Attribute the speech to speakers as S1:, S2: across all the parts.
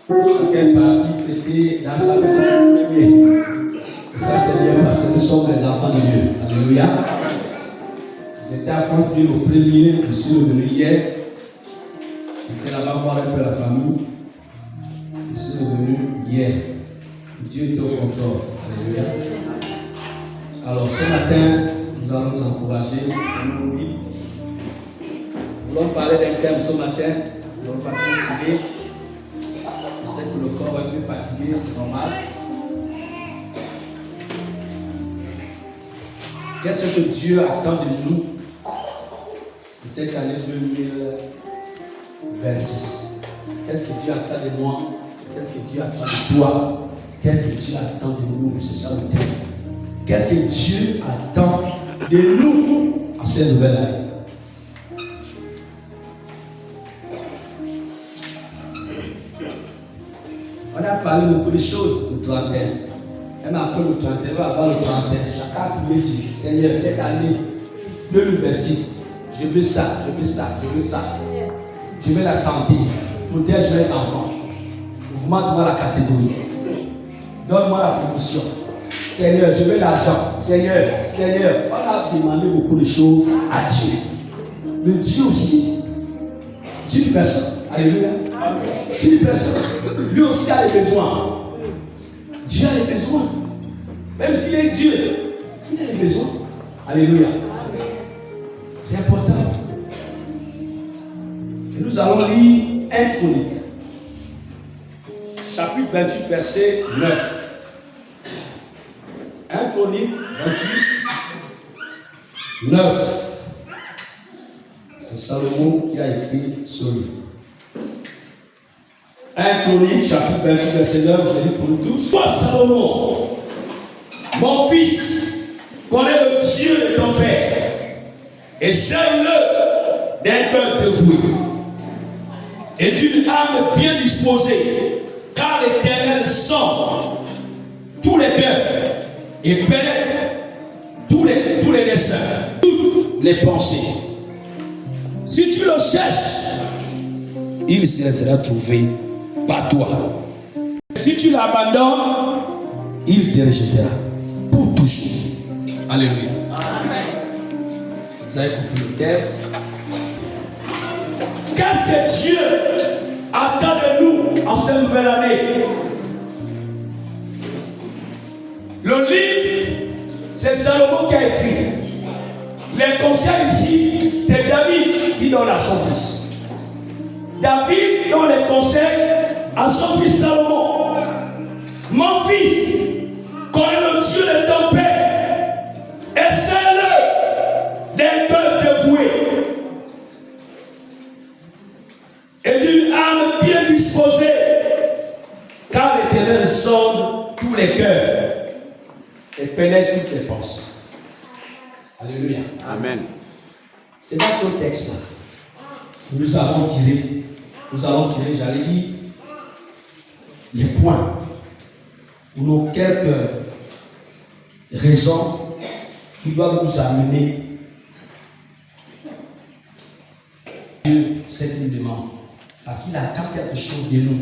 S1: Chacun est parti fêter dans sa maison premier. Et ça, c'est bien parce que nous sommes les enfants de Dieu. Alléluia. J'étais à Franceville au premier, je suis revenu hier. J'étais là-bas voir un peu la famille. Je suis revenu hier. Dieu est au contrôle. Alléluia. Alors ce matin, nous allons nous encourager. Nous voulons parler d'un thème ce matin. Nous n'allons pas fatiguer. Je sais que le corps est un peu fatigué, c'est normal. Qu'est-ce que Dieu attend de nous de cette année 2026? Qu'est-ce que Dieu attend de moi? Qu'est-ce que Dieu attend de toi? Qu'est-ce que Dieu attend de nous? C'est ça le thème. Qu'est-ce que Dieu attend de nous en cette nouvelle année? On a parlé beaucoup de choses le 31. Même après le 31, avant le 31, chacun a prié Dieu. Seigneur, cette année 2026, je veux ça, je veux ça, je veux ça. Je veux la santé, protège mes enfants, augmente-moi la catégorie, donne-moi la promotion. Seigneur, je veux l'argent. Seigneur, on a demandé beaucoup de choses à Dieu. Mais Dieu aussi, c'est une personne. Alléluia. C'est une personne. Lui aussi a des besoins. Dieu a des besoins. Même s'il est Dieu, il a des besoins. Alléluia. C'est important. Et nous allons lire 1 Chronique. Chapitre 28, verset 9. 1 Chronique 28, 9. C'est Salomon qui a écrit ce livre. 1 Chronique, chapitre 28, verset 9, je lis pour nous tous. Toi, Salomon, mon fils, connais le Dieu de ton père et serve-le d'un cœur dévoué et d'une âme bien disposée, car l'Éternel sonde tous les cœurs et pénètre tous les desseins, toutes les pensées. Si tu le cherches, il sera trouvé par toi. Si tu l'abandonnes, il te rejettera pour toujours. Alléluia. Amen. Vous avez compris le thème. Qu'est-ce que Dieu attend de nous en cette nouvelle année? Le livre, c'est Salomon qui a écrit. Les conseils ici, c'est David qui donne à son fils. David donne les conseils à son fils Salomon. Mon fils, connais le Dieu de ton père et serve-le d'un cœur dévoué et d'une âme bien disposée, car l'Éternel sonde tous les cœurs et pénètre toutes les pensées. Alléluia.
S2: Amen.
S1: C'est dans ce texte-là que nous allons tirer, j'allais dire, les points ou nos quelques raisons qui doivent nous amener Dieu cette demande. Parce qu'il attend quelque chose de nous.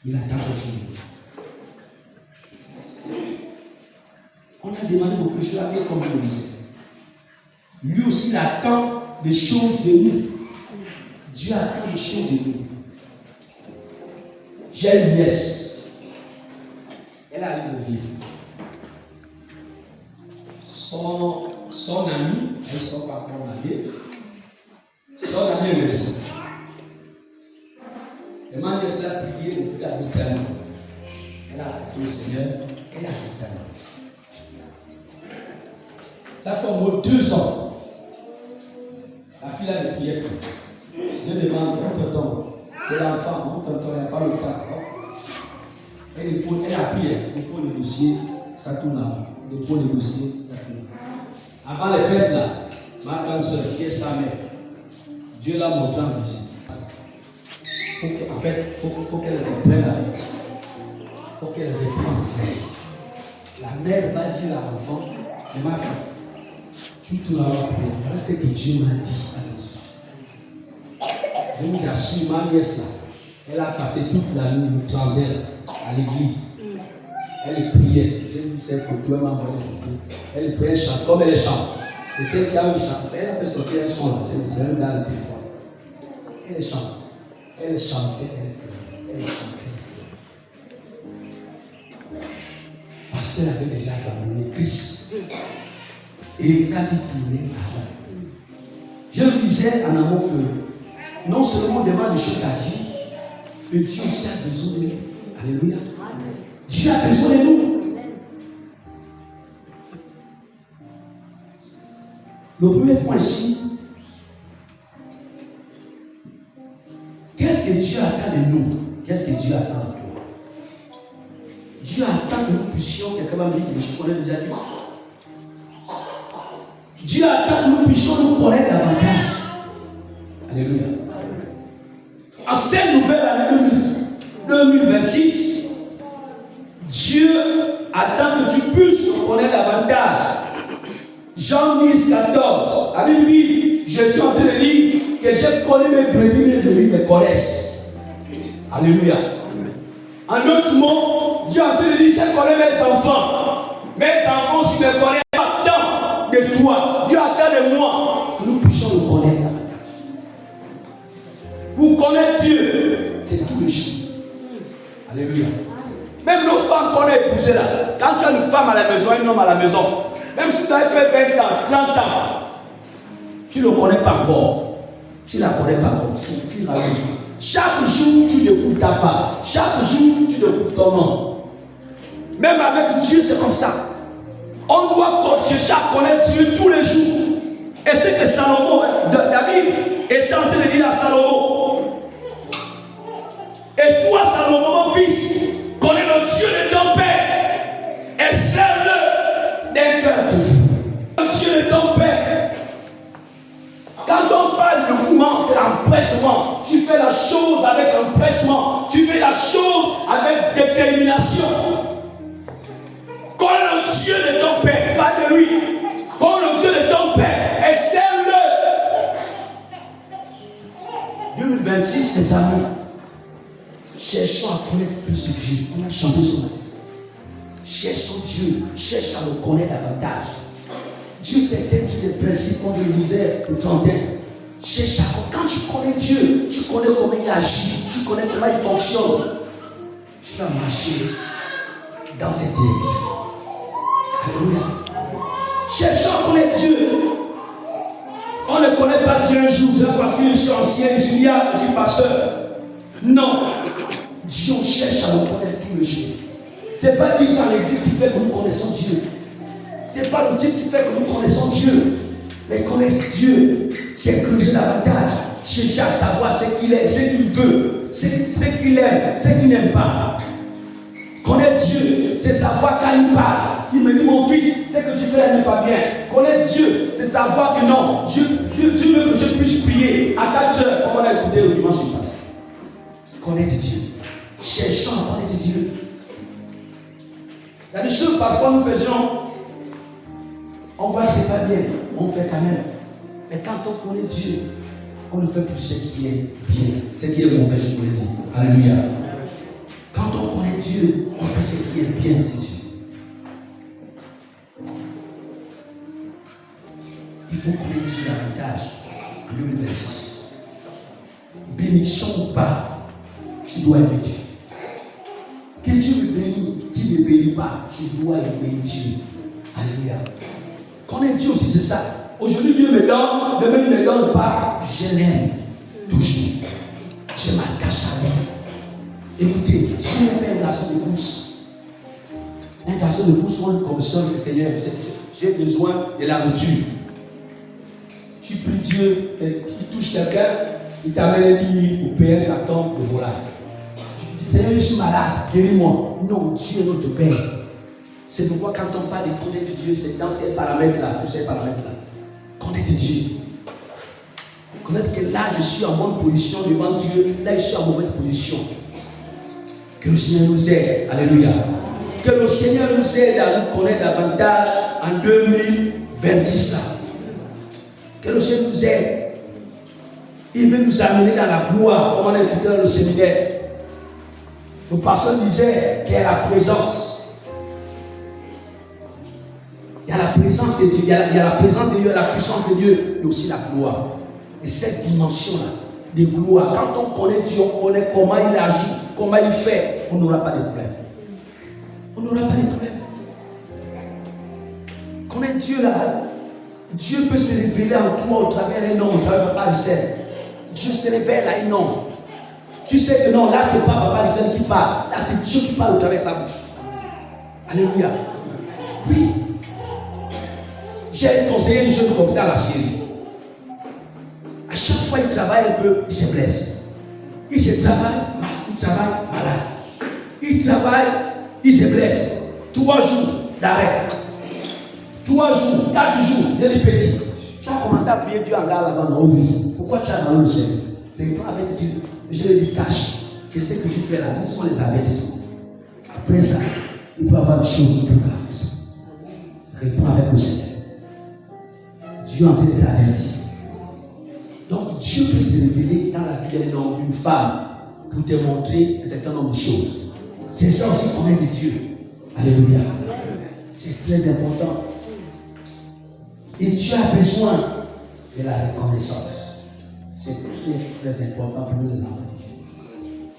S1: Il attend quelque chose de nous. On a demandé beaucoup de choses à Dieu comme je le disais. Lui aussi il attend des choses de nous. Dieu attend des choses de nous. J'ai une nièce. Elle a eu le vivre. Son ami, elles ne sont pas encore mariées. Son ami est médecin. Et ma nièce a prié depuis la vitale. Elle a accepté le Seigneur. Elle a vitale. Ça fait au moins 2 ans. La fille a de prière. Je demande, mon tonton, c'est l'enfant, mon tonton, il n'y a pas le temps. Elle a prié, il faut négocier, ça tourne là-bas. Il faut négocier, ça tourne. Avant les fêtes là, ma grande soeur, qui est sa mère, Dieu l'a montré en vision. En fait, il faut qu'elle reprenne avec. Il faut qu'elle reprenne ça. La mère va dire à l'enfant, mais ma fille, tu tournes là-bas pour voilà ce que Dieu m'a dit à ton sujet. Je vous assure, ma nièce là, Elle a passé toute la nuit, le 31, à l'église. Elle priait. J'ai vu cette photo, elle m'a envoyé une photo. Elle priait, elle chante, comme elle chante. C'est elle qui a eu chante. Elle a fait sortir un son là. C'est même dans le téléphone. Elle chante. Elle chantait, elle priait. Elle chantait. Parce qu'elle avait déjà abandonné Christ. Et ça lui tournait avant. Je le disais en amont que non seulement on demande des choses à Dieu, mais Dieu aussi a besoin de nous. Alléluia. Dieu a besoin de nous. Le premier point ici, qu'est-ce que Dieu attend de nous? Qu'est-ce que Dieu attend de toi? Dieu attend que nous puissions, quelqu'un m'a dit que je connais déjà dit. Dieu attend que nous puissions nous connaître davantage. Alléluia. En cette nouvelle année 2026, Dieu attend que tu puisses nous connaître davantage. Jean 10, 14. La Bible dit, je suis en train de dire que j'ai connu mes brebis, mes brebis me connaissent. Alléluia. En d'autres mots, Dieu est en train de dire, je connais mes enfants. Mes enfants aussi me connaissent. Attends de toi. Dieu attend de moi que nous puissions nous connaître davantage. Pour connaître Dieu, c'est tous les jours. Alléluia. Même nos femmes qu'on a épousées là, quand tu as une femme à la maison, un homme à la maison, même si tu as fait 20 ans, 30 ans, tu ne le connais pas encore. Tu ne la connais pas encore. Tu fur et à mesure. Chaque jour, tu découvres ta femme. Chaque jour, tu découvres ton homme. Même avec Dieu, c'est comme ça. On doit chercher à connaître Dieu tous les jours. Et c'est que Salomon, David, est en train de dire à Salomon. Et toi, Salomon, mon fils, connais le Dieu de ton père et serve-le d'un cœur de vous. Le Dieu de ton père. Quand on parle de mouvement, c'est l'empressement. Tu fais la chose avec empressement. Tu fais la chose avec détermination. Connais le Dieu de ton père, pas de lui. Connais le Dieu de ton père et serve-le. 2026, les amis. Cherchons à connaître plus de Dieu. On a chanté ce matin. Cherchons Dieu. Cherche à le connaître davantage. Dieu, c'est un Dieu de principe, comme je le disais le 31. Cherche à connaître. Quand tu connais Dieu, tu connais comment il agit, tu connais comment il fonctionne. Tu vas marcher dans cette directive. Alléluia. Cherchons à connaître Dieu. On ne connaît pas Dieu un jour, parce que je suis ancien, je suis lié, je suis pasteur. Non. Dieu cherche à nous connaître tous les jours. Ce n'est pas l'Église à l'église qui fait que nous connaissons Dieu. Ce n'est pas le type qui fait que nous connaissons Dieu. Mais connaître Dieu, c'est creuser davantage. Chercher à savoir ce qu'il est, ce qu'il veut, ce qu'il aime, ce qu'il n'aime pas. Connaître Dieu, c'est savoir quand il parle. Il me dit, mon fils, ce que tu fais n'est pas bien. Connaître Dieu, c'est savoir que non, Dieu veut que je puisse prier à 4 heures, comme on a écouté le dimanche passé. Connaître Dieu. Cherchons à connaître Dieu. Il y a des choses parfois nous faisons, on voit que ce n'est pas bien, on fait quand même. Mais quand on connaît Dieu, on ne fait plus ce qui est bien, ce qui est mauvais, je voulais dire. Alléluia. Quand on connaît Dieu, on fait ce qui est bien, c'est Dieu. Il faut connaître Dieu davantage en 2026. Bénition ou pas, je dois aimer Dieu. Que Dieu me bénisse, qu'il ne me bénisse pas, je dois aimer Dieu. Alléluia. Connaître Dieu aussi, c'est ça. Aujourd'hui, Dieu me donne, demain il ne me donne pas. Je l'aime toujours. Je m'attache à lui. Écoutez, Dieu n'est pas un garçon de course. Un garçon de course, on comme ça, le Seigneur, j'ai besoin de la nourriture. Tu pries Dieu, tu touches quelqu'un, il t'amène 10 000 pour payer la tombe de volaille. Tu dis, Seigneur, je suis malade, guéris-moi. Non, Dieu est notre Père. C'est pourquoi quand on parle de connaître Dieu, c'est dans ces paramètres-là, tous ces paramètres-là. Connaître Dieu. Connaître que là, je suis en bonne position devant Dieu, là, je suis en mauvaise position. Que le Seigneur nous aide. Alléluia. Que le Seigneur nous aide à nous connaître davantage en 2026 là. Que le Seigneur nous aide. Il veut nous amener dans la gloire, comme on a écouté dans le séminaire. Le pasteur disait qu'il y a la présence. Il y a la présence de Dieu, il y a la présence de Dieu, la puissance de Dieu, et aussi la gloire. Et cette dimension-là de gloire, quand on connaît Dieu, on connaît comment il agit, comment il fait, on n'aura pas de problème. On n'aura pas de problème. Connaître Dieu là, Dieu peut se révéler en toi au travers d'un nom, au travers de Papa Lucien. Dieu se révèle à un nom. Tu sais que non, là c'est pas Papa Lucien qui parle, là c'est Dieu qui parle au travers de sa bouche. Alléluia. Oui. J'ai conseillé un jeune comme ça à la Syrie. À chaque fois il travaille un peu, il se blesse. Il se travaille, il travaille malade. Il travaille, il se blesse. 3 jours d'arrêt. 3 jours, 4 jours, il est petit. Tu as commencé à prier Dieu en garde là-bas, non? Oui. Pourquoi tu as mal le Seigneur? Réponds avec Dieu. Je lui dis, cache. Que ce que tu fais là, ce sont les avertissements. Après ça, il peut y avoir des choses plus graves que ça. Réponds avec le Seigneur. Dieu est en train de t'avertir. Donc Dieu peut se révéler dans la vie d'un homme, d'une femme, pour te montrer un certain nombre de choses. C'est ça aussi qu'on est de Dieu. Alléluia. C'est très important. Et Dieu a besoin de la reconnaissance. C'est très, très important pour nous les enfants de Dieu.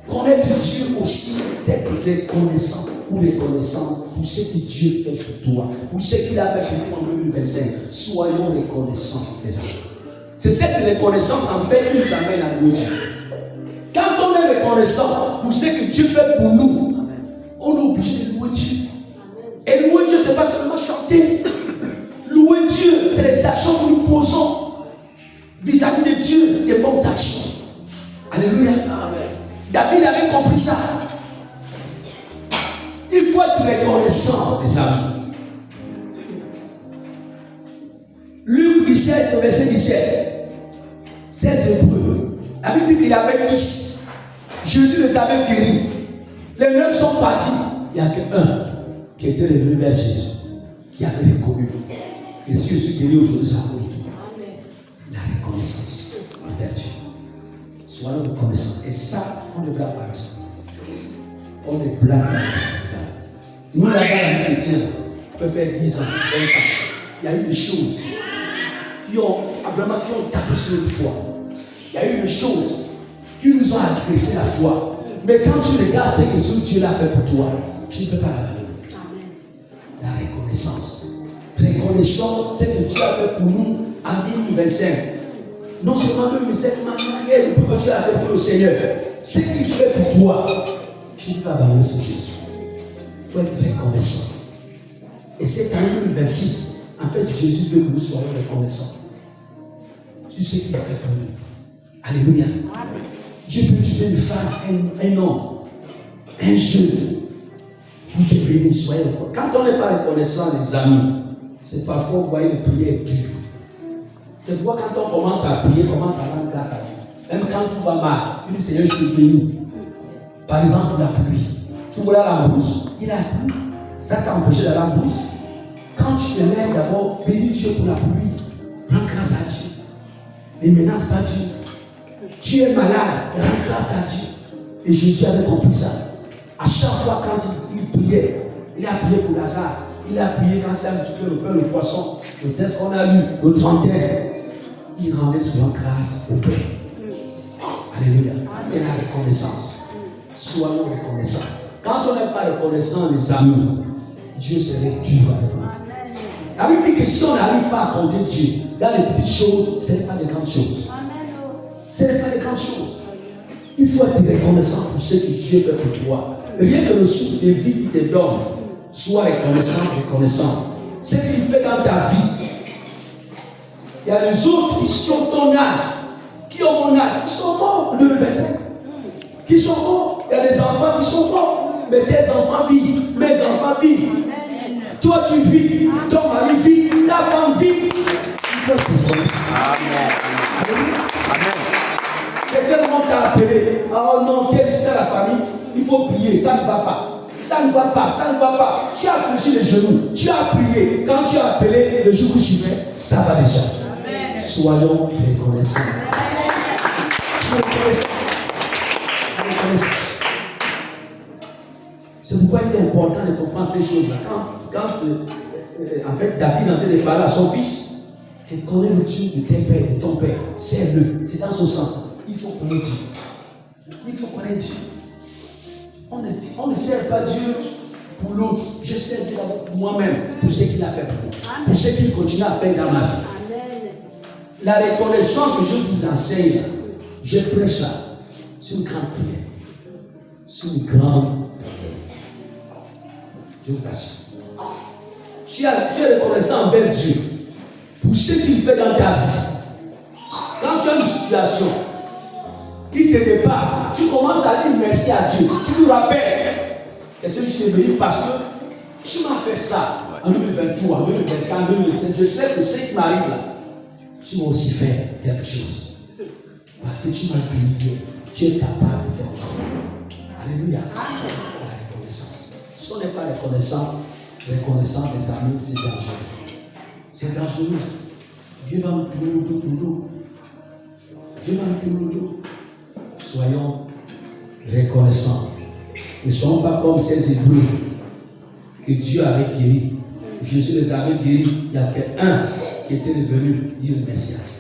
S1: Connaître Dieu aussi, c'est être reconnaissant ou reconnaissant pour ce que Dieu fait pour toi, pour ce qu'il a fait pour nous en 2025. Soyons reconnaissants des enfants. C'est cette reconnaissance en fait qui nous amène à louer Dieu. Quand on est reconnaissant pour ce que Dieu fait pour nous, on est obligé de louer Dieu. Et louer Dieu, ce n'est pas seulement chanter. Louer Dieu, c'est les actions que nous posons vis-à-vis de Dieu, des bonnes actions. Alléluia. Amen. David avait compris ça. Il faut être reconnaissant, les amis. Luc 17, verset 17. 16 Hébreux. La Bible dit qu'il y avait 10. Jésus les avait guéris. Les 9 sont partis. Il n'y a qu'un qui était revenu vers Jésus, qui avait reconnu. Et si je suis guéri aujourd'hui, ça vaut tout. La reconnaissance envers Dieu. Soyons reconnaissants. Et ça, on ne blâme pas avec ça. On ne blâme pas avec ça. Nous, là-bas, les chrétiens, on peut faire 10 ans, 20 ans. Il y a eu des choses qui ont tapé sur notre foi. Il y a eu des choses qui nous ont agressé la foi. Mais quand tu regardes ce que Dieu l'a fait pour toi, tu ne peux pas l'abandonner. La reconnaissance. Reconnaissons ce que Dieu a fait pour nous en 2025. Non seulement 2025, mais pour que tu as accepté le Seigneur. Ce qu'il fait pour toi, tu ne peux pas abandonner ce Jésus. Il faut être reconnaissant. Et cette année 2026, en fait, Jésus veut que nous soyons reconnaissants. Tu sais qu'il a fait pour nous. Alléluia. Dieu peut utiliser une femme, un homme, un jeune, pour te bénir, soyez reconnaissants. Quand on n'est pas reconnaissant, les amis, c'est parfois, vous voyez, les prières dures. C'est pourquoi quand on commence à prier, commence à rendre grâce à Dieu. Même quand tout va mal, il dit Seigneur, je te bénis. Par exemple, la pluie. Tu vois la brousse, il a plu. Ça t'a empêché d'aller en brousse. Quand tu te lèves d'abord, bénis Dieu pour la pluie. Rends grâce à Dieu. Ne menace pas Dieu. Tu es malade, rends grâce à Dieu. Et Jésus avait compris ça. À chaque fois quand il priait, il a prié pour Lazare. Il a prié quand il a multiplié le pain, le poisson. Le texte qu'on a lu, le 31. Il rendait souvent grâce au Père. Alléluia. C'est la reconnaissance. Soyons reconnaissants. Quand on n'est pas reconnaissant, les amis, Dieu serait dur avec nous. La Bible dit que si on n'arrive pas à compter Dieu dans les petites choses, ce n'est pas des grandes choses. Ce n'est pas des grandes choses. Il faut être reconnaissant pour ce que Dieu fait pour toi. Rien que le souffle de vie qui te donne, sois reconnaissant, reconnaissant. Ce qu'il fait dans ta vie. Il y a les autres qui ont ton âge, qui ont mon âge, qui sont morts, le verset. Qui sont morts. Il y a des enfants qui sont morts. Mais tes enfants vivent, mes enfants vivent. Toi tu vis, ton mari vit, ta femme vit. Il faut être reconnaissant. Amen. Amen. C'est tellement t'as appelé. Oh non, quelle histoire la famille. Il faut prier, ça ne va pas. Ça ne va pas, ça ne va pas. Tu as fléchi les genoux, tu as prié. Quand tu as appelé le jour qui suivait, ça va déjà. Amen. Soyons reconnaissants. Amen.
S2: La reconnaissance. C'est pourquoi il est important de comprendre ces choses-là. Quand en fait, David est en train de parler à son fils, il connaît le Dieu de ton père. C'est-le. C'est dans ce sens. Il faut connaître Dieu. Il faut connaître Dieu. On ne sert pas Dieu pour l'autre. Je sers Dieu d'abord pour moi-même, pour ce qu'il a fait pour moi, pour ce qu'il continue à faire dans ma vie. Amen. La reconnaissance que je vous enseigne, je prêche là, c'est une grande prière. C'est une grande prière. Je vous assure. Tu es reconnaissant envers Dieu pour ce qu'il fait dans ta vie. Quand tu as une situation qui te dépasse, tu commences à dire merci à Dieu. Tu lui rappelles, est-ce que je t'ai béni parce que tu m'as fait ça en 2023, en 2024, en 2027. Je sais que ce qui m'arrive là, tu m'as aussi fait quelque chose. Parce que tu m'as béni, tu es capable de faire autre chose. Alléluia. La reconnaissance. Si on n'est pas reconnaissant des amis, c'est dangereux. C'est dangereux. Dieu va me tourner le dos toujours. Dieu va me tourner le dos. Soyons reconnaissants. Ne soyons pas comme ces Hébreux que Dieu avait guéris. Jésus les avait guéris. Il y avait un qui était revenu dire merci à Dieu.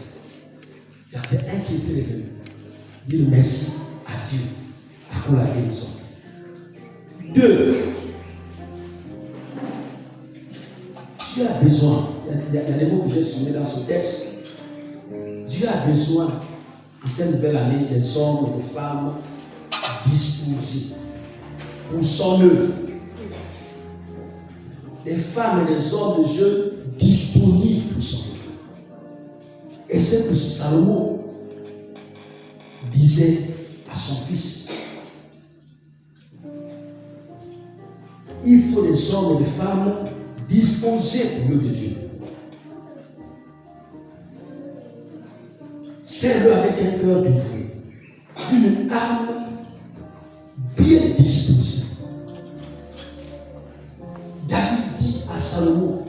S2: Il y avait un qui était revenu dire merci à Dieu pour la guérison. 2. Dieu a besoin, il y a des mots que j'ai soumis dans ce texte. Dieu a besoin, en cette nouvelle année, des hommes et des femmes disposés pour son œuvre. Des femmes et des hommes de Dieu disponibles pour son œuvre. Et c'est que Salomon disait à son fils. Il faut des hommes et des femmes disposés pour l'œuvre de Dieu. Serve-le avec un cœur dévoué, une âme bien disposée. David dit à Salomon,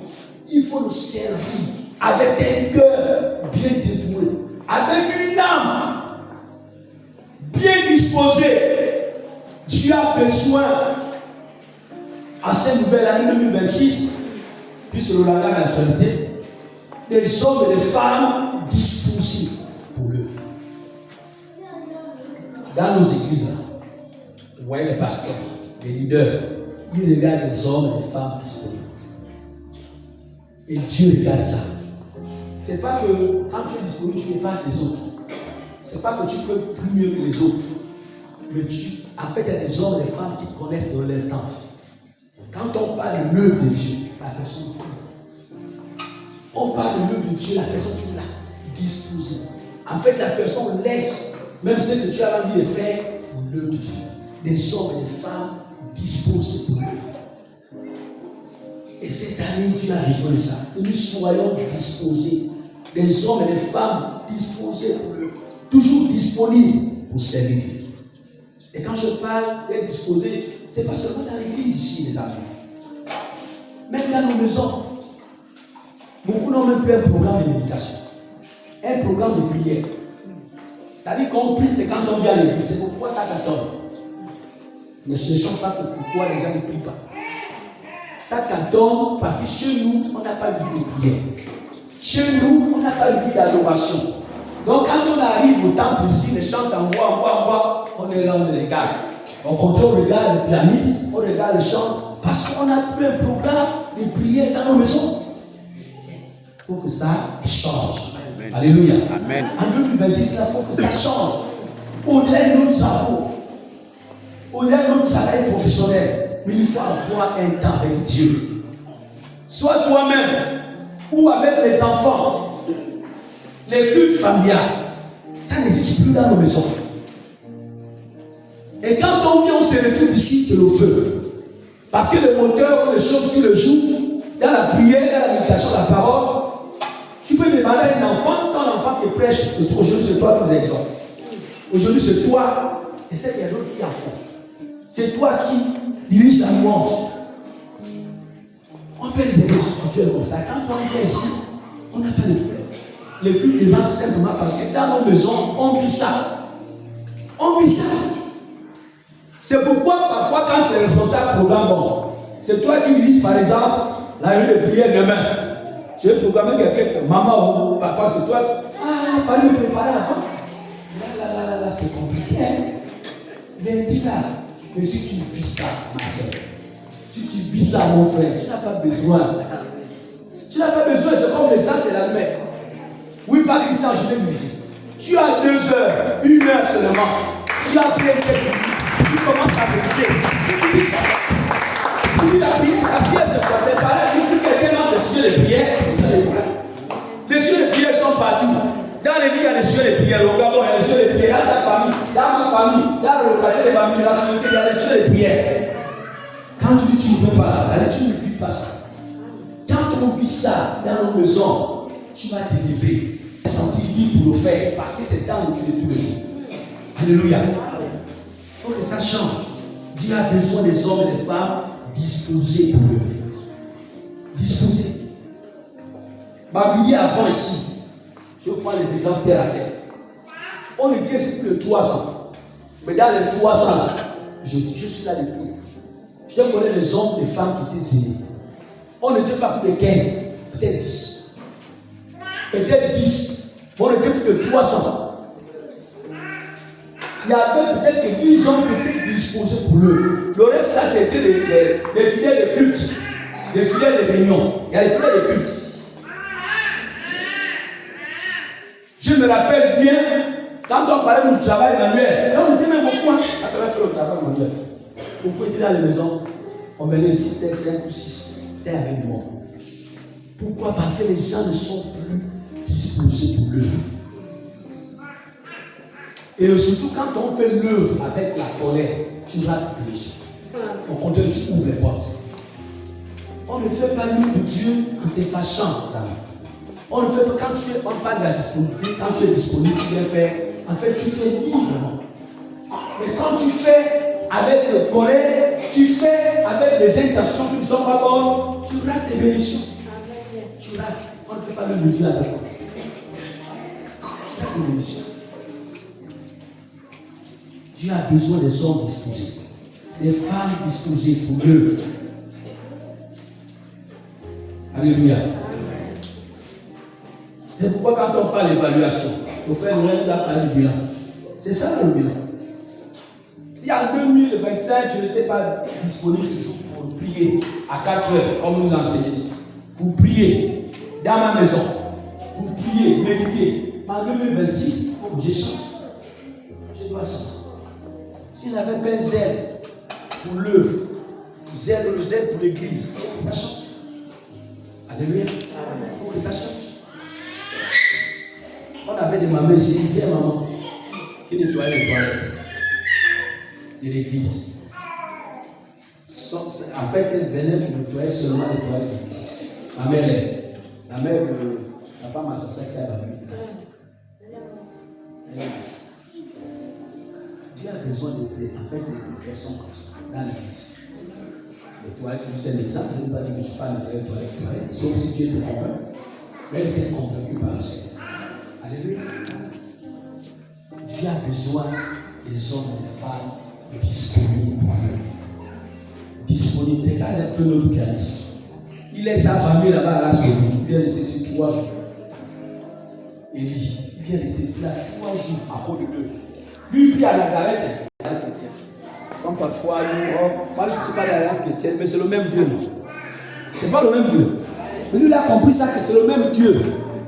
S2: il faut le servir avec un cœur bien dévoué, avec une âme bien disposée. Dieu a besoin, à cette nouvelle année 2026, puisque le langage d'actualité, des hommes et des femmes disposés pour l'œuvre. Dans nos églises, vous voyez les pasteurs, les leaders, ils regardent les hommes et les femmes disponibles. Et Dieu regarde ça. C'est pas que quand tu es disponible, tu dépasses les autres. C'est pas que tu fais plus mieux que les autres. Mais en fait, il y a des hommes et des femmes qui connaissent dans leur temps. Quand on parle de l'œuvre de Dieu, la personne prie. On parle de l'œuvre de Dieu, la personne tu l'as disposée. En fait, la personne laisse même ce que tu as envie de faire pour l'œuvre de Dieu. Des hommes et des femmes disposés pour l'œuvre. Et cette année, Dieu a besoin de ça. Que nous soyons disposés. Des hommes et des femmes disposés pour l'œuvre. Toujours disponibles pour servir Dieu. Et quand je parle d'être disposé, c'est pas seulement dans l'église ici, les amis. Même dans nos maisons. Beaucoup n'ont même plus un programme de méditation. Un programme de prière. C'est-à-dire qu'on prie, c'est quand on vient à l'église. C'est pourquoi ça t'attend. Ne cherchons pas pourquoi les gens ne prient pas. Ça t'attend parce que chez nous, on n'a pas de vie de prière. Chez nous, on n'a pas de vie d'adoration. Donc quand on arrive au temple ici, les chants en voix, on est là, on les regarde. On regarde le pianiste, on regarde le chant, parce qu'on n'a plus un programme de prière dans nos maisons. Il faut que ça change. Amen. Alléluia. Amen. En 2026, il faut que ça change. Au-delà de notre travaux, au-delà de notre travail professionnel, mais il faut avoir un temps avec Dieu. Soit toi-même, ou avec les enfants, les cultes familiales, ça n'existe plus dans nos maisons. Et quand on vient, on se retrouve ici, c'est le feu. Parce que le moteur, on le chauffe tout le jour, dans la prière, dans la méditation, la parole. Tu peux demander à un enfant, ton enfant qui prêche, aujourd'hui c'est toi qui nous exhorte. Aujourd'hui c'est toi, et c'est qu'il y a d'autres qui en font. C'est toi qui dirige la louange. On fait des exercices spirituels comme ça. Quand on vient ici, on n'a pas de problème. Le culte demande simplement parce que dans nos maisons, on vit ça. C'est pourquoi parfois quand tu es responsable programme, bon, c'est toi qui diriges par exemple la réunion de prière demain. Je vais programmer quelqu'un, maman ou papa, c'est toi. Ah, il fallait me préparer avant. Là, c'est compliqué. Lundi là, mais si tu vis ça, ma soeur, si tu vis ça, mon frère, tu n'as pas besoin. Si tu n'as pas besoin, c'est comme ça, c'est la mette. Oui, pas Christian, je l'ai dit. Tu as 2 heures, 1 heure seulement. Tu as pris un texte, tu commences à méditer. Tu dis ça. Tu dis la prière, c'est quoi? C'est pareil. Si quelqu'un a des sujets de prière, les sujets de prière sont partout. Dans les villes, il y a des sujets de prière. Au Gabon, il y a des sujets de prière. Dans ta famille, dans ma famille, dans le quartier des familles, dans la société, il y a des sujets de prière. Quand tu dis tu ne peux pas ça, tu ne vis pas ça. Quand on vit ça dans nos maisons, tu vas te lever, te sentir libre pour le faire, parce que c'est dans le Dieu de tous les jours. Alléluia. Il faut que ça change. Dieu a besoin des hommes et des femmes disposés pour le vivre. Disposés. Babylone avant ici, je prends les exemples terre à terre. On était sur le 300. Mais dans les 300, je suis là depuis. Je connais les hommes et les femmes qui étaient zélés. On n'était pas plus de 15, peut-être 10. Peut-être 10. On était plus de 300. Il y avait peut-être que 10 hommes qui étaient disposés pour eux. Le reste là, c'était les fidèles de culte, les fidèles de réunion. Il y a les fidèles de culte. Je me rappelle bien, quand on parlait du travail manuel, là on était même beaucoup, hein, à travers le travail manuel. Beaucoup étaient dans les maisons, on venait ici, peut-être 5 ou 6, c'était avec du monde. Pourquoi? Parce que les gens ne sont plus disposés pour l'œuvre. Et surtout quand on fait l'œuvre avec la colère, tu rates les choses. On continue, tu ouvres les portes. On ne fait pas l'œuvre de Dieu en se fâchant, amis. On ne fait pas quand on parle de la disponibilité, quand tu es disponible, tu viens faire. En fait, tu fais librement. Mais quand tu fais avec le colère, tu fais avec les intentions qui ne sont pas bonnes, tu rates tes bénédictions. Tu rates. On ne fait pas l'œuvre de Dieu avec. Tu rates tes bénédictions. Dieu a besoin des hommes disposés, des femmes disposées pour l'œuvre. Alléluia. C'est pourquoi quand on parle d'évaluation, le frère Noël nous a parlé du bilan. C'est ça le bilan. Si en 2025, je n'étais pas disponible toujours pour prier à 4 heures, comme nous enseignons ici, pour prier dans ma maison, pour prier, méditer, en 2026, je change. Je dois changer. Si je n'avais pas un zèle pour l'œuvre, le zèle pour l'église, ça change. Alléluia. Il faut que ça change. On avait des mamans ici, une vieille maman qui nettoyait les toilettes de l'église. En fait, elle venait pour nettoyer seulement les toilettes de l'église. La mère de la femme assassin qui a la vie. Dieu a besoin de personnes comme ça dans l'église. Les toilettes, c'est un exemple. Je ne veux pas dire que je parle de nettoyer les toilettes, sauf si Dieu te convainc. Mais elle était convaincue par le Seigneur. Alléluia. Dieu a besoin des hommes et des femmes disponibles pour l'œuvre. Disponibles. Regarde un peu notre pianiste. Il laisse sa famille là-bas à l'Asque. Il vient laisser ici 3 jours. Il vient laisser ici là 3 jours à cause de l'œuvre. Lui, il prie à Nazareth. Comme parfois, moi je ne suis pas dans l'alliance chrétienne, mais c'est le même Dieu. C'est pas le même Dieu. Mais lui, il a compris ça, que c'est le même Dieu.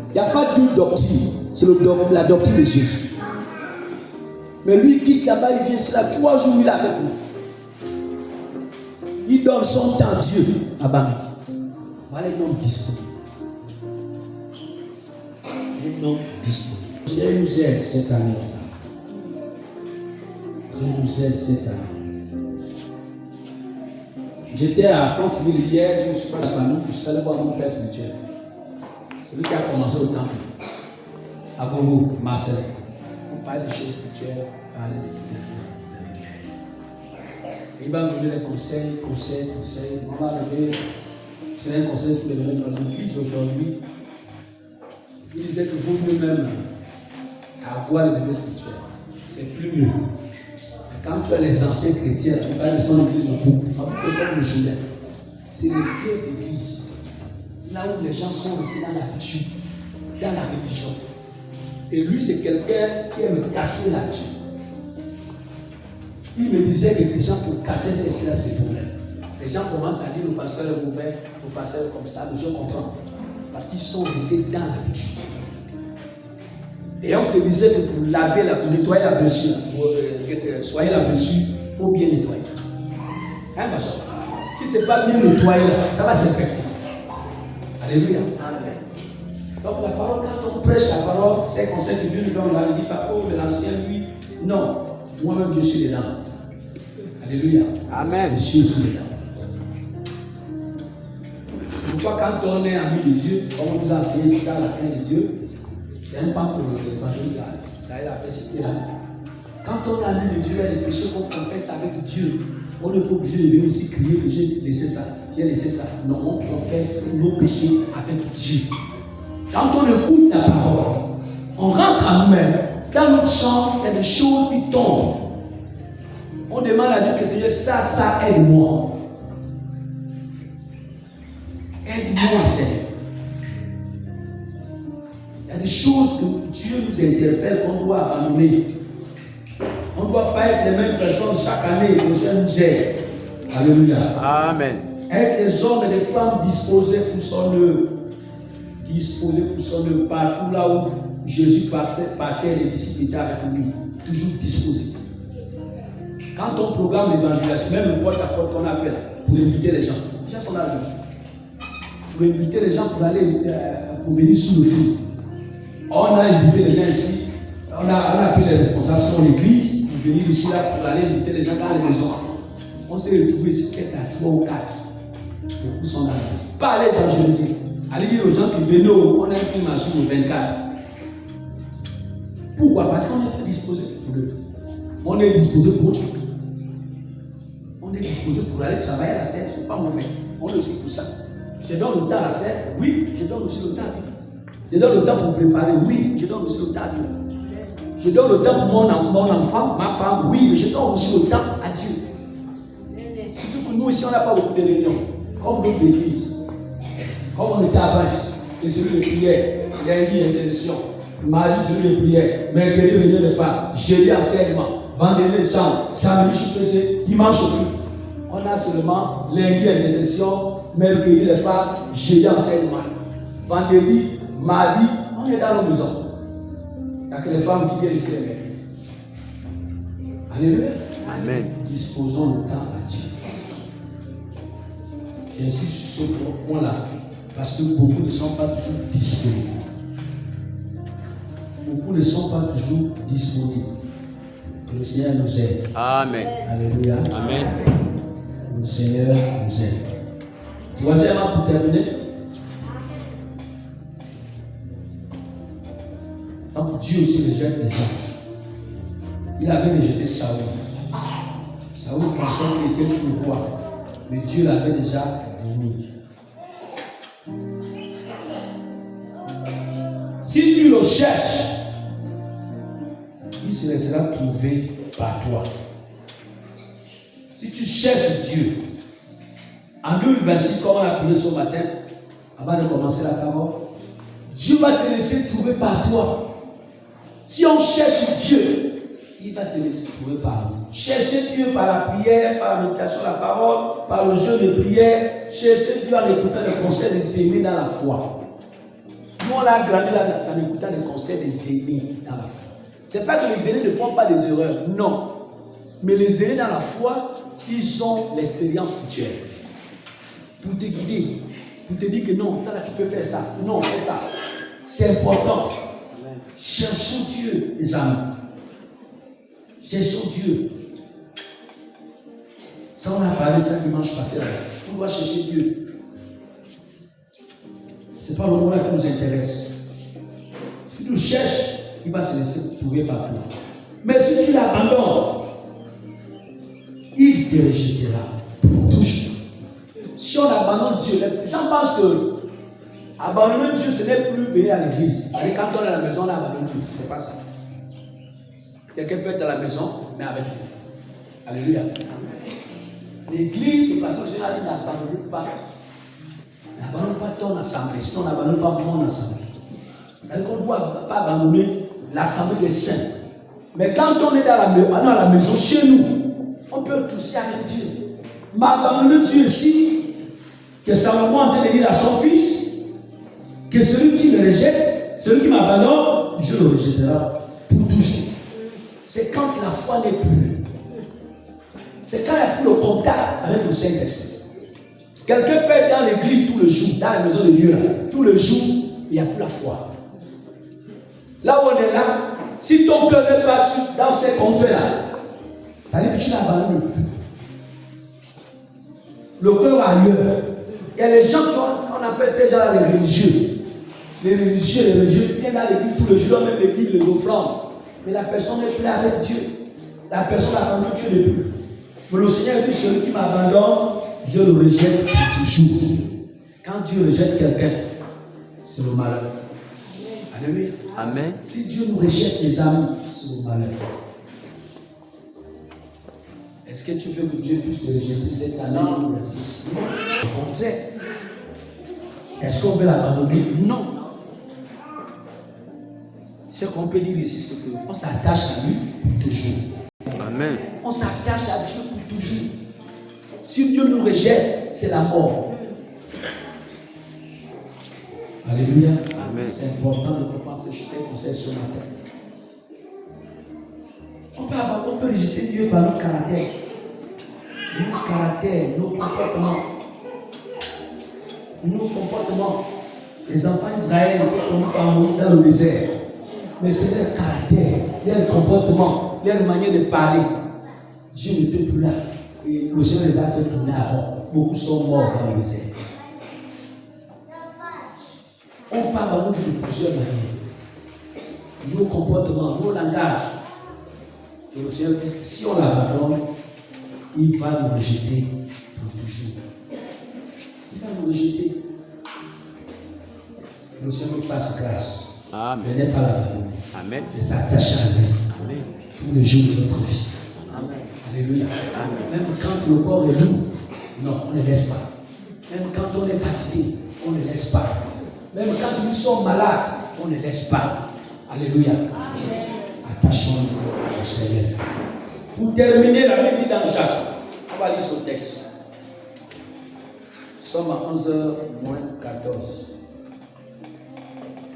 S2: Il n'y a pas de doctrine. C'est la doctrine de Jésus. Mais lui, il quitte là-bas, il vient ici là, 3 jours, il est avec nous. Il donne son temps à Dieu à Bambi. Voilà un homme disponible. Un homme disponible. Dieu nous aide cette année. Dieu nous aide cette année. J'étais à Franceville hier, je ne suis pas de la famille, je suis allé voir mon père spirituel. Celui qui a commencé au temple. À Congo, Marcel. On parle de choses spirituelles, on parle de. Il m'a donné des conseils. On m'a donné, c'est un conseil pour les venir dans l'église aujourd'hui. Il disait que vaut mieux même avoir les bébés spirituels. C'est plus mieux. Quand tu as les anciens chrétiens, tu parles de son église de groupe, comme le journal. C'est les vieilles églises, là où les gens sont restés dans l'habitude, dans la religion. Et lui, c'est quelqu'un qui aime casser l'habitude. Il me disait que les chrétiens, pour casser ces problèmes. Les gens commencent à dire le pasteur est mauvais, le pasteur est comme ça, mais je comprends. Parce qu'ils sont restés dans l'habitude. Et on se disait que pour laver, pour nettoyer la blessure, pour soigner la blessure, il faut bien nettoyer. Hein, ma soeur? Si ce n'est pas bien nettoyé, ça va s'infecter. Alléluia. Amen. Donc la parole, quand on prêche la parole, c'est conseil de Dieu, on ne dit pas, oh, mais l'ancien, lui. Non, moi-même, je suis dedans. Alléluia. Amen. Je suis aussi dedans. C'est pourquoi quand on est ami de Dieu, comme on nous a enseigné ici dans la crainte de Dieu, c'est un pas pour l'évangile là, quand on est ami de Dieu, il y a des péchés qu'on confesse avec Dieu. On n'est pas obligé de venir ici crier que j'ai laissé ça, j'ai laissé ça. Non, on confesse nos péchés avec Dieu. Quand on écoute la parole, on rentre en nous-mêmes. Dans notre chambre, il y a des choses qui tombent. On demande à Dieu que Seigneur, ça, aide-moi. Aide-moi, Seigneur. Il y a des choses que Dieu nous interpelle qu'on doit abandonner. On ne doit pas être les mêmes personnes chaque année. Le Seigneur nous aide. Alléluia. Amen. Être des hommes et des femmes disposés pour son œuvre. Disposés pour son œuvre. Partout là où Jésus partait, les disciples étaient avec lui. Toujours disposés. Quand on programme l'évangélisation, même le porte-à-porte qu'on a fait là, pour inviter les gens, les gens sont là. Pour inviter les gens pour aller, pour venir sous le feu. On a invité les gens ici. On a appelé les responsables sur l'église pour venir ici là pour aller inviter les gens dans les maisons. On s'est retrouvés ici peut-être à 3 ou 4. Beaucoup sont dans la maison. Pas aller évangéliser. Allez dire aux gens qui venaient, on a un film à suivre le 24. Pourquoi? Parce qu'on est disposé pour eux. On est disposé pour autre chose. On est disposé pour aller travailler à la scène, ce n'est pas mauvais. On est aussi pour ça. Je donne le temps à la scène, oui, je donne aussi le temps à Dieu. Je donne le temps pour préparer, oui, je donne aussi le temps à Dieu. Je donne le temps pour mon enfant, ma femme, oui, mais je donne aussi le temps à Dieu. Surtout que nous ici, on n'a pas beaucoup de réunions, comme d'autres églises. Comme on était avant ici, les cellules de prière, lundi intercession, mardi cellules de prière, mercredi réunion de femmes, jeudi enseignement, vendredi les chants, samedi je PC, dimanche au culte. On a seulement lundi intercession, mercredi les femmes, jeudi enseignement, vendredi, mardi, on est dans nos maisons. Il n'y a que les femmes qui viennent ici les mercredis. Alléluia. Amen. Disposons le temps à Dieu. J'insiste sur ce point-là. Parce que beaucoup ne sont pas toujours disponibles. Beaucoup ne sont pas toujours disponibles. Que le Seigneur nous aide. Amen. Alléluia. Amen. Le Seigneur nous aide. Troisièmement, pour terminer. Donc Dieu aussi rejette les gens. Il avait rejeté Saoul. Saoul pensait qu'il était toujours roi. Mais Dieu l'avait déjà voulu. Si tu le cherches, il se laissera trouver par toi. Si tu cherches Dieu, en 2026, comme on a prié ce matin, avant de commencer la parole, Dieu va se laisser trouver par toi. Si on cherche Dieu, il va se laisser trouver par nous. Cherchez Dieu par la prière, par la méditation de la parole, par le jeu de prière. Cherchez Dieu en écoutant les conseils des aimés dans la foi. Nous, on a grandi là, ça en écoutant les conseils des aimés dans la foi. Ce n'est pas que les aînés ne font pas des erreurs, non. Mais les aînés dans la foi, ils ont l'expérience spirituelle. Pour te guider, pour te dire que non, ça là, tu peux faire ça. Non, fais ça. C'est important. Cherchons Dieu, les amis. Cherchons Dieu. Ça, on a parlé ça dimanche passé. Là. On doit chercher Dieu. Ce n'est pas le moment qui nous intéresse. Si tu cherches, il va se laisser trouver partout. Mais si tu l'abandonnes, il te rejettera pour toujours. Si on abandonne Dieu, les gens pensent que abandonner Dieu, ce n'est plus venir à l'église. Quand on est à la maison, on abandonne Dieu. Ce n'est pas ça. Quelqu'un peut être à la maison, mais avec Dieu. Alléluia. L'église, c'est parce que je n'abandonne pas. N'abandonne pas ton assemblée, sinon n'abandonne pas mon assemblée. C'est-à-dire qu'on ne doit pas abandonner l'assemblée des saints. Mais quand on est dans la maison, chez nous, on peut toucher avec Dieu. Mais abandonner Dieu ici, que Salomon est en train de dire à son fils, que celui qui me rejette, celui qui m'abandonne, je le rejetterai pour toujours. C'est quand la foi n'est plus. C'est quand il n'y a plus le contact avec le Saint-Esprit. Quelqu'un peut être dans l'église tout le jour, dans la maison de Dieu, tout le jour, il n'y a plus la foi. Là où on est là, si ton cœur n'est pas dans ce qu'on fait là, ça veut dire que tu n'abandonnes plus. Le cœur ailleurs. Il y a les gens qu'on appelle ces gens les religieux. Les religieux viennent dans l'église tout le jour, même l'église les offrandes. Mais la personne n'est plus avec Dieu. La personne abandonne Dieu ne plus. Mais le Seigneur dit, celui qui m'abandonne, je le rejette toujours. Quand Dieu rejette quelqu'un, c'est le malheur. Alléluia.
S3: Amen.
S2: Si Dieu nous rejette, les amis, c'est le malheur. Est-ce que tu veux que Dieu puisse te rejeter cette année ou la 6? Non. Au contraire. Est-ce qu'on veut l'abandonner? Non. Ce qu'on peut dire ici, c'est qu'on s'attache à lui pour toujours.
S3: Amen.
S2: On s'attache à Dieu pour toujours. Si Dieu nous rejette, c'est la mort. Alléluia.
S3: Amen.
S2: C'est important de comprendre ce que je t'ai conseillé ce matin. On peut rejeter Dieu par notre caractère. Notre caractère, nos comportements. Nos comportements. Les enfants d'Israël étaient comme dans le désert. Mais c'est leur caractère, leur comportement, leur manière de parler. Dieu n'était plus là. Et le Seigneur les a fait tourner à rond. Beaucoup sont morts dans le désert. On parle de plusieurs manières. Nos comportements, nos langages. Et le Seigneur dit que si on l'abandonne, il va nous rejeter pour toujours. Il va nous rejeter. Que le Seigneur nous fasse grâce.
S3: Amen.
S2: Ne n'est pas l'abandonner.
S3: Amen.
S2: Mais s'attacher à lui.
S3: Amen.
S2: Tous les jours de notre vie.
S3: Amen.
S2: Alléluia.
S3: Amen.
S2: Même quand le corps est lourd, non, on ne laisse pas. Même quand on est fatigué, on ne laisse pas. Même quand nous sommes malades, on ne laisse pas. Alléluia. Attachons-nous au Seigneur. Pour terminer, la Bible dit dans Jacques. On va lire ce texte. Nous sommes à 11h moins 14.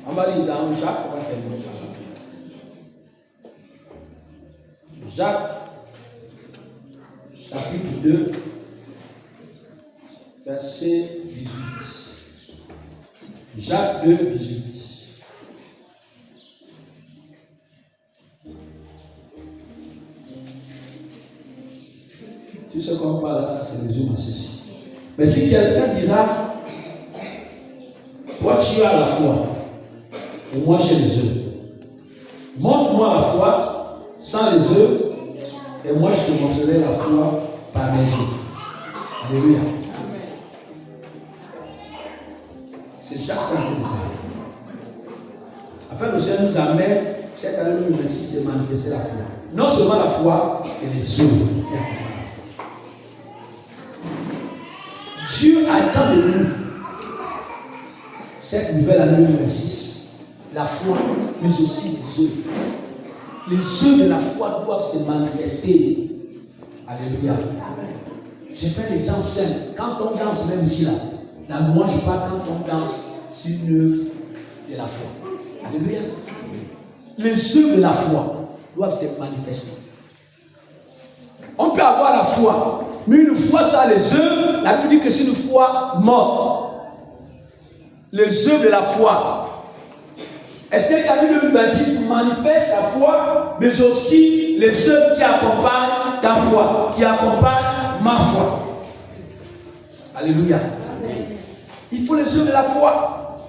S2: On va lire dans Jacques, on va terminer par là. Jacques, chapitre 2, verset 18. Jacques 2, 18. Tout ce qu'on parle là, ça se résume à ceci. Mais si quelqu'un dira, toi tu as la foi, et moi j'ai les œufs. Montre-moi la foi sans les œufs, et moi je te montrerai la foi par mes œufs. Alléluia. C'est Jacques qui a dit ça. Afin que le Seigneur nous amène cette année 2026 de manifester la foi. Non seulement la foi, et les œuvres. Dieu attend de nous cette nouvelle année 2026, la foi, mais aussi les œuvres. Les œuvres de la foi doivent se manifester. Alléluia. J'ai pris l'exemple simple. Quand on danse, même ici, là, la louange passe quand on danse sur une œuvre de la foi. Alléluia. Les œuvres de la foi doivent se manifester. On peut avoir la foi, mais une foi sans les œuvres, la Bible dit que c'est une foi morte. Les œuvres de la foi. Et cette année 2026 manifeste la foi, mais aussi les œuvres qui accompagnent ta foi, qui accompagnent ma foi. Alléluia. Amen. Il faut les œuvres de la foi.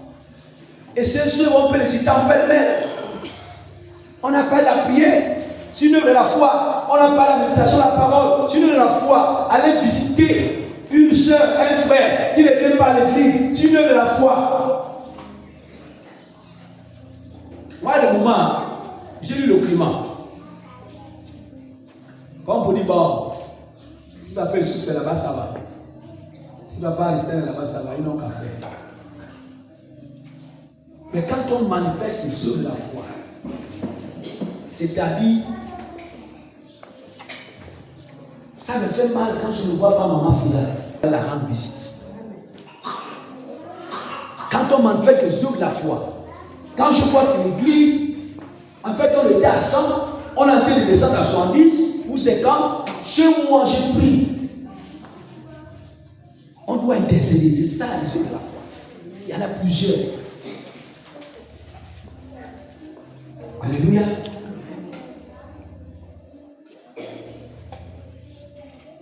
S2: Et ces œuvres, on peut les citer en pêle-mêle. On n'a pas la prière. C'est une œuvre de la foi. On n'a pas la méditation, la parole. C'est une œuvre de la foi. Aller visiter une soeur, un frère qui ne vient pas à l'église. C'est une œuvre de la foi. Moi, le moment, j'ai lu le Clément. Quand on dit, bon, si papa souffle là-bas, ça va. Si papa reste là-bas, ça va, ils n'ont qu'à faire. Mais quand on manifeste les œuvres de la foi, c'est-à-dire, ça me fait mal quand je ne vois pas maman Fila la rendre visite. Quand on manifeste les œuvres de la foi, quand je vois que l'église, en fait, on était à 100, on a été de descendre à 70 ou 50, chez moi, j'ai pris. On doit intercéder, c'est ça les œuvres de la foi. Il y en a plusieurs. Alléluia.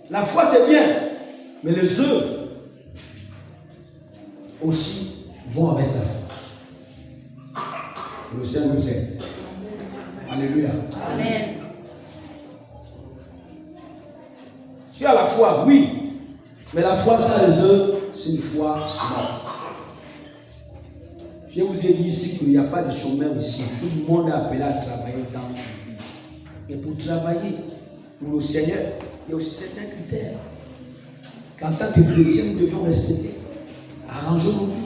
S2: La foi c'est bien, mais les œuvres aussi vont avec la foi. Le Seigneur nous aide. Alléluia.
S3: Amen.
S2: Tu as la foi, oui, mais la foi sans les œuvres, c'est une foi morte. Je vous ai dit ici qu'il n'y a pas de chômeur ici. Tout le monde est appelé à travailler dans l'église. Mais pour travailler pour le Seigneur, il y a aussi certains critères qu'en tant que chrétien, nous devons respecter. Arrangeons nos vies.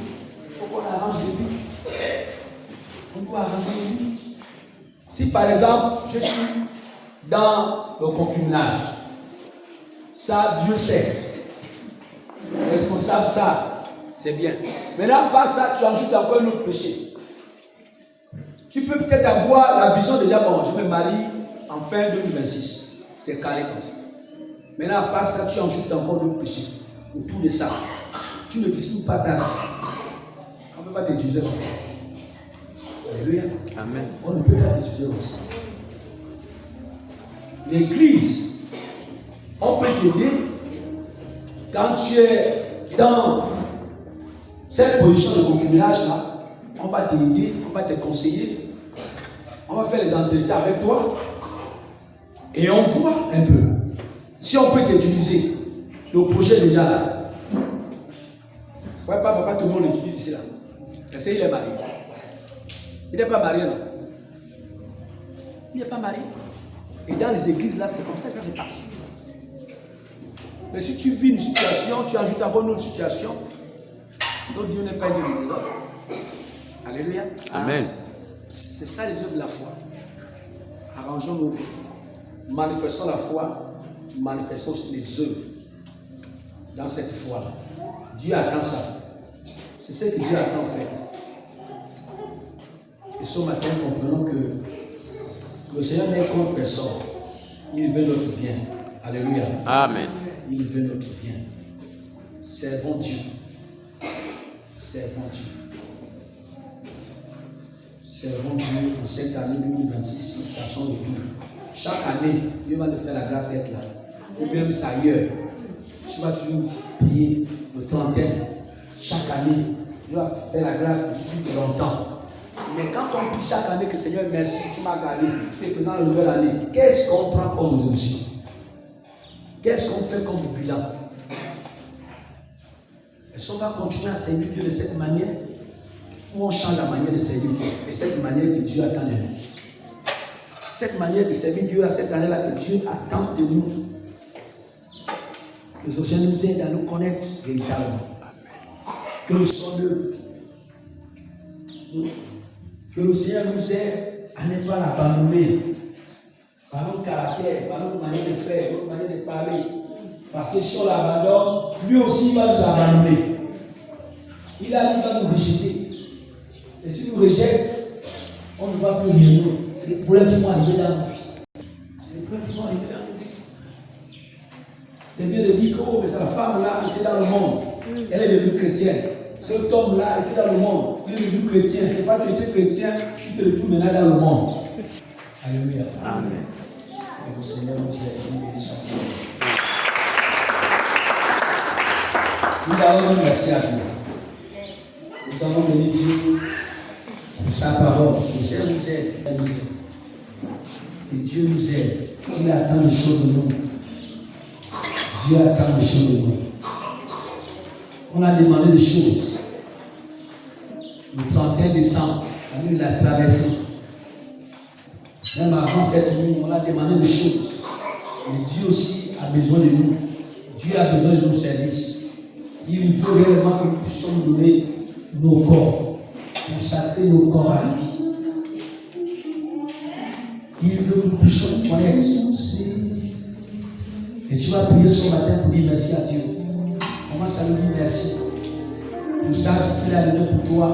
S2: Il faut qu'on arrange les vies. On doit arranger les vies. Si par exemple, je suis dans le concubinage, ça, Dieu sait. Les responsables savent. C'est bien. Maintenant, par ça, tu ajoutes encore un autre péché. Tu peux peut-être avoir la vision déjà, bon, je me marie en fin 2026. C'est carré comme ça. Maintenant, par ça, tu ajoutes encore d'autres péchés. Autour de ça. Tu ne dessines pas ta vie. On ne peut pas t'utiliser comme ça. Alléluia.
S4: Amen.
S2: On ne peut pas t'utiliser comme ça. L'église, on peut t'aider quand tu es dans cette position de concubinage là. On va t'aider, on va te conseiller, on va faire les entretiens avec toi et on voit un peu si on peut t'utiliser. Le projet déjà là. Ouais, papa, tout le monde l'utilise ici là. Parce qu'il est marié. Il n'est pas marié, non? Il n'est pas marié. Et dans les églises là, c'est comme ça, ça c'est parti. Mais si tu vis une situation, tu ajoutes encore une autre situation, donc Dieu n'est pas aidé de nous. Alléluia.
S4: Amen.
S2: C'est ça les œuvres de la foi. Arrangeons nos vies. Manifestons la foi, manifestons les œuvres dans cette foi. Dieu attend ça. C'est ce que Dieu attend en fait. Et ce matin, comprenons que le Seigneur n'est contre personne. Il veut notre bien. Alléluia.
S4: Amen.
S2: Il veut notre bien. Servons Dieu. Servons Dieu. Servons Dieu en cette année 2026, nous cherchons le Dieu. Chaque année, Dieu va nous faire la grâce d'être là. Ou même ça ailleurs. Tu vas toujours prier de trentaine. Chaque année, Dieu va faire la grâce depuis longtemps. Mais quand on prie chaque année que Seigneur, merci, tu m'as gagné, tu es présent dans la nouvelle année, qu'est-ce qu'on prend comme résolution? Qu'est-ce qu'on fait comme bilan? Est-ce qu'on va continuer à servir Dieu de cette manière? Ou on change la manière de servir Dieu? Et cette manière que Dieu attend de nous. Cette manière de servir Dieu, cette année-là que Dieu attend de nous. Que le Seigneur nous aide à nous connaître véritablement. Que nous soyons que le Seigneur nous aide à ne pas l'abandonner par notre caractère, par notre manière de faire, notre manière de parler. Parce que si on l'abandonne, lui aussi va nous abandonner. Il a dit qu'il va nous rejeter. Et s'il nous rejette, on ne va plus rien. C'est les problèmes qui vont arriver dans nos vies. C'est les problèmes qui vont arriver dans nos vies. C'est bien de dire que oh, mais sa femme-là était dans le monde. Elle est devenue chrétienne. Cet homme-là était dans le monde. Il est devenu chrétien. Ce n'est pas que tu étais chrétien, tu te retrouves maintenant dans le monde. Alléluia.
S4: Amen.
S2: Que le Seigneur nous aide. Nous allons dire merci à Dieu. Nous allons bénir Dieu pour sa parole. Le Seigneur nous aide. Et Dieu nous aide. Il attend les choses de nous. Dieu attend les choses de nous. On a demandé des choses. Le 31 décembre, la nuit de la traversée. Même avant cette nuit, on a demandé des choses. Mais Dieu aussi a besoin de nous. Dieu a besoin de nos services. Il veut réellement que nous puissions nous donner nos corps, consacrer nos corps à lui. Il veut que nous puissions nous connaître. Et tu vas prier ce matin pour dire merci à Dieu. Commence à lui dire merci. Pour ça qu'il a donné pour toi.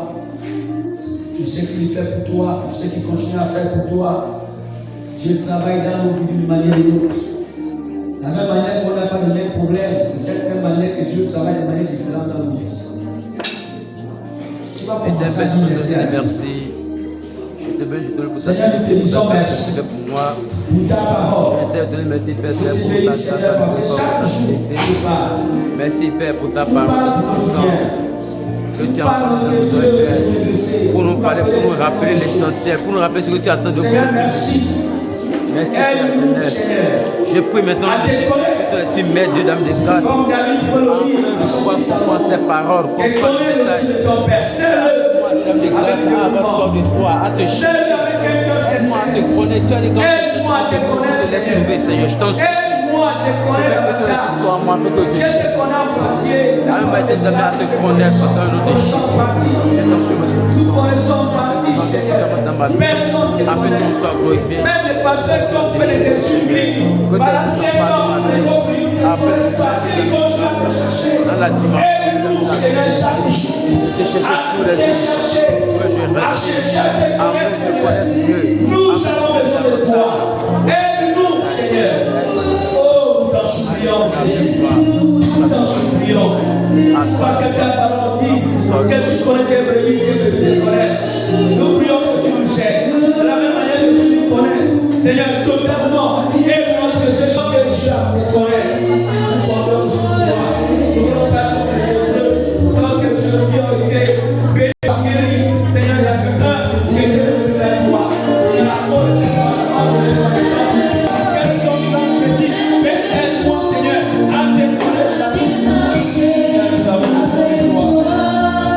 S2: Pour ce qu'il fait pour toi. Pour ce qu'il continue à faire pour toi. Dieu travaille dans nos vies d'une manière ou d'une autre. La même manière qu'on n'a pas de même problème, c'est cette même manière que Dieu travaille de manière différente dans nos vies. Tu vas commencer à dire merci à Dieu. Seigneur, nous te disons merci pour moi, pour ta parole.
S3: J'essaie de donner merci, Père, pour ta parole. Merci, Père, pour ta parole. Que tu as pour nous parler, pour nous rappeler l'essentiel, pour nous rappeler ce que tu attends de nous. Merci, Père. Je prie maintenant que tu suis maître de dame de grâce. Comprends ces paroles, comprends le message. Dame de grâce, à avoir de toi, à te chercher. Aide-moi à te connaître. Tu as les grands te laisse trouver, Seigneur. Je t'en supplie. Que ce soit moi, que tu te à te connaître dans nos déchets. Je t'en supplie. Dans ma vie. Afin que nous soyons glorifiés. Que tu sois pas dans la dimension. Je te cherche tous les jours. Que je reste. Afin de connaître Dieu.
S2: Nous avons besoin de toi. Aide-nous, Seigneur. Oh, nous t'en supplions, Jésus. Nous t'en supplions. Parce que ta parole dit que tu connais tes brebis, que tu les connaisses. Nous prions que tu nous aides. De la même manière que tu nous connais, Seigneur, totalement. Aide-nous que ce soit que tu as connaît. Nous comptons sur toi. Nous voulons pas que ce soit tant que je dis en été. Seigneur, il y a que un qui est de toi. Il y a la force, quels sont nos petits, mais aide-moi, Seigneur, à te connaître chaque jour. Nous avons besoin de toi.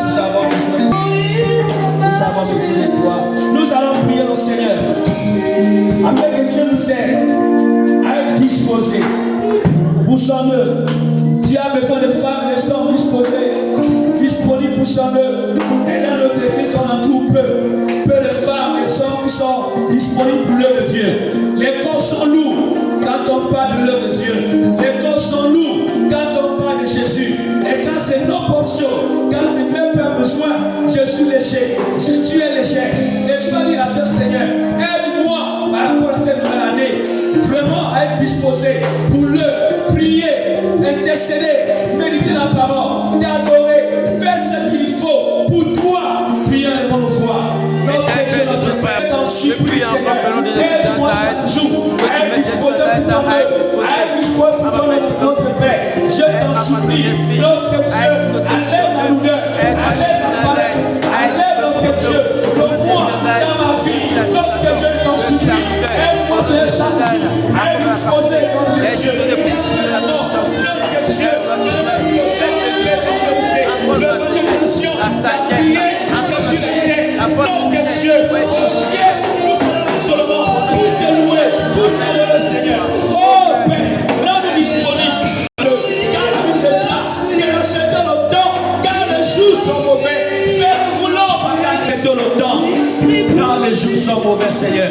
S2: Nous avons besoin de toi. Nous avons besoin de toi. Nous allons prier au Seigneur. Afin que Dieu nous aide à être disposés pour son œuvre. Tu as besoin de femmes qui sont disposées, disponibles pour son œuvre. Et dans nos églises, on en trouve peu de femmes et hommes qui sont disponibles pour l'œuvre de Dieu. Les corps sont lourds quand on parle de l'œuvre de Dieu. Les corps sont lourds quand on parle de Jésus. Et quand c'est nos propres choses, quand le peuple a besoin, je suis léger, tu es léger. Et tu vas dire à Dieu, Seigneur, aide-moi par rapport à cette nouvelle année, vraiment à être disposé pour le prier, intercéder, méditer la parole, t'adorer, faire ce qu'il faut pour toi, prier devant nos voix. Notre Père, t'en supplie, Seigneur, aide-moi chaque jour à être disposé pour ton œuvre, à être disposé pour ton œuvre, notre Père. Je t'en supplie, notre Dieu, enlève la douleur, enlève la paresse, enlève notre Dieu, le moi dans ma vie, notre Dieu, je t'en supplie, aide-moi chaque jour à être disposé pour notre Dieu. Seigneur, oh Père, rends-nous disponibles. Garde-nous de place, que nous achetons le temps, car les jours sont mauvais. Mais nous voulons pas garder le temps, car les jours sont mauvais, Seigneur.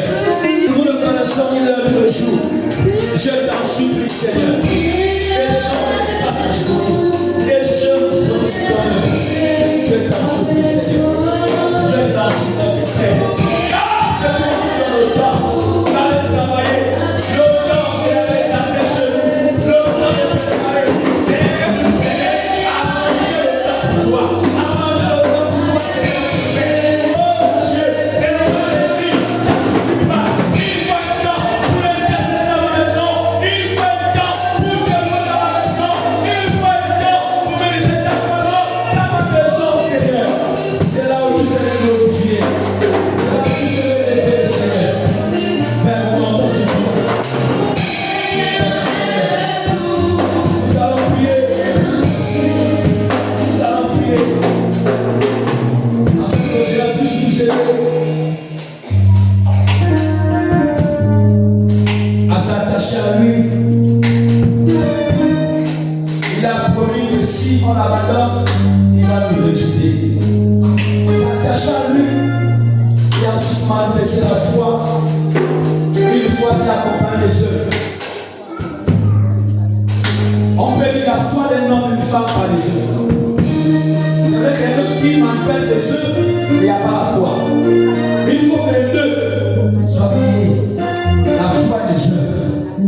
S2: Nous ne connaissons ni l'heure ni le jour. Je t'en supplie, Seigneur. Les gens sont disponibles. Les jeunes sont disponibles. Je t'en supplie, Seigneur. Je t'en supplie, Seigneur. Car c'est nous dans le temps. Allez travailler. Pour Il a promis que si on l'abandonne, il va nous rejeter. S'attacher à lui et ensuite manifester la foi. Une foi qui accompagne les œuvres. On peut dire la foi d'un homme et d'une femme par les œuvres. C'est vrai qu'un autre qui manifeste les œuvres, il n'y a pas la foi. Mais il faut que les deux soient liés. La foi et les œuvres.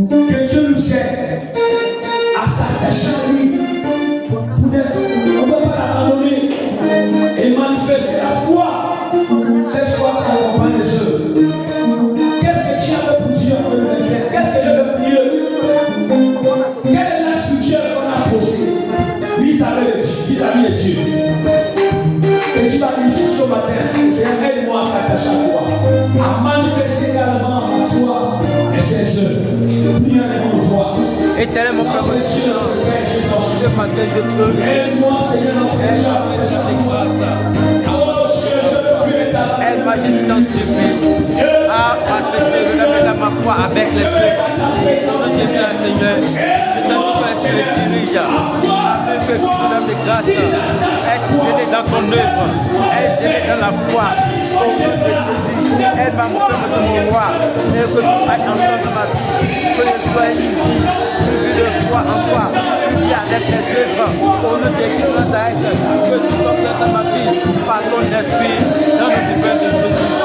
S2: Que Dieu nous aide à s'attacher à lui. On ne peut pas l'abandonner et manifester la foi. Cette foi qui accompagne les œuvres. Qu'est-ce que tu as pour Dieu en 2027? Qu'est-ce que je veux pour Dieu? Quelle est la structure qu'on a posée vis-à-vis de Dieu? Et tu vas dire ce matin, Seigneur, aide-moi à s'attacher à toi, à manifester également ma foi et ses œuvres. Prions et on voit.
S3: Éternel, mon Père, ce matin, je peux.
S2: Aide-moi, Seigneur, notre Père,
S3: aide ma distance supplie à manifester ma foi avec les feux. Seigneur, je t'en prie que tu le diriges, afin que tu nous donnes des grâces, aide dans ton œuvre, aide dans la foi. Elle va me permettre de me voir et que nous soyons ensemble dans ma vie, que je sois une vie de foi en toi, une vie avec les œuvres, au nom de Jésus Nazareth, que tu sois dans ma vie, par ton esprit, dans le Seigneur de Jésus.